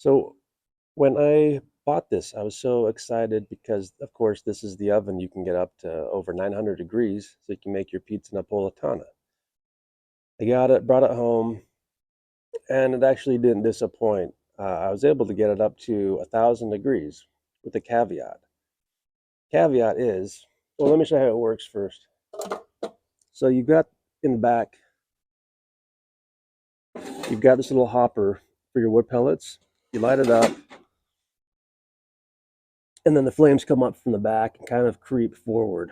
So when I bought this, I was so excited because, of course, this is the oven you can get up to over 900 degrees, so you can make your pizza Napoletana. I got it, brought it home, and it actually didn't disappoint. I was able to get it up to 1,000 degrees with a caveat. Caveat is, well, let me show you how it works first. So you've got in the back, you've got this little hopper for your wood pellets. You light it up, and then the flames come up from the back and kind of creep forward.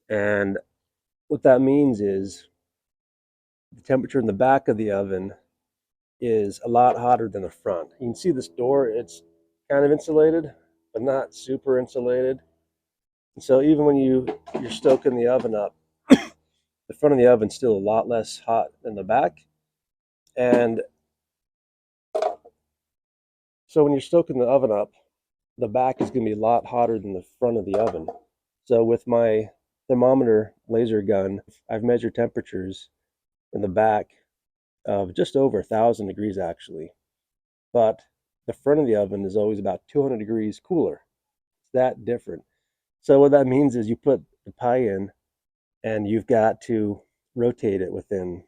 And what that means is the temperature in the back of the oven is a lot hotter than the front. You can see this door, it's kind of insulated, but not super insulated. And so even when you're stoking the oven up, the front of the oven's still a lot less hot than the back. And so when you're stoking the oven up, the back is going to be a lot hotter than the front of the oven. So with my thermometer laser gun, I've measured temperatures in the back of just over 1,000 degrees actually. But the front of the oven is always about 200 degrees cooler. It's that different. So what that means is you put the pie in and you've got to rotate it within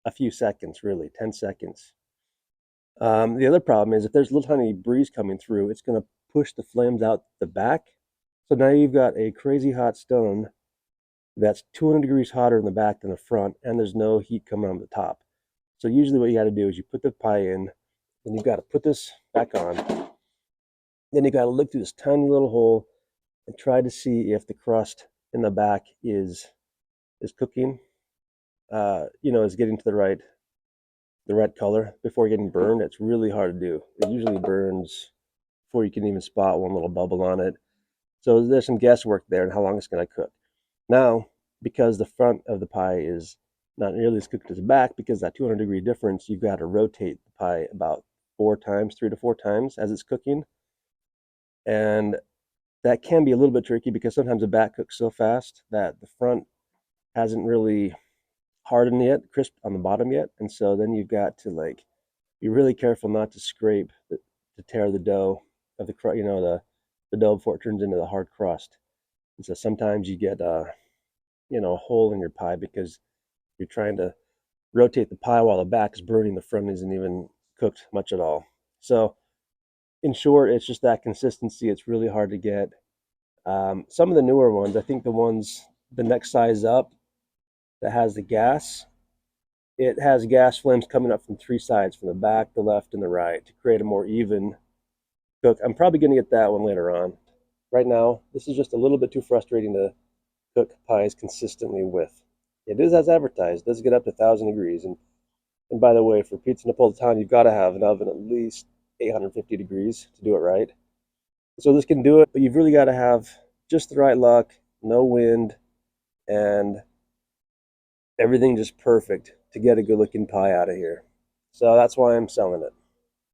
a few seconds, really, 10 seconds. The other problem is if there's a little tiny breeze coming through, it's going to push the flames out the back. So now you've got a crazy hot stone that's 200 degrees hotter in the back than the front, and there's no heat coming on the top. So usually what you got to do is you put the pie in, then you've got to put this back on. Then you got to look through this tiny little hole and try to see if the crust in the back is cooking. Is getting to the right color before getting burned. It's really hard to do. It usually burns before you can even spot one little bubble on it. So there's some guesswork there and how long it's going to cook. Now, because the front of the pie is not nearly as cooked as the back, because that 200-degree difference, you've got to rotate the pie about 4 times, 3 to 4 times as it's cooking. And that can be a little bit tricky because sometimes the back cooks so fast that the front hasn't really hardened yet, crisp on the bottom yet. And so then you've got to be really careful not to scrape to tear the dough of the dough before it turns into the hard crust. And so sometimes you get a hole in your pie because you're trying to rotate the pie while the back is burning, the front isn't even cooked much at all. So in short, it's just that consistency. It's really hard to get. Some of the newer ones, I think the next size up that has the gas, it has gas flames coming up from 3 sides, from the back, the left, and the right, to create a more even cook. I'm probably going to get that one later on. Right now, this is just a little bit too frustrating to cook pies consistently with. It is as advertised. It does get up to 1,000 degrees. And by the way, for pizza Napoletana, you've got to have an oven at least 850 degrees to do it right. So this can do it, but you've really got to have just the right luck, no wind, and everything just perfect to get a good looking pie out of here. So that's why I'm selling it.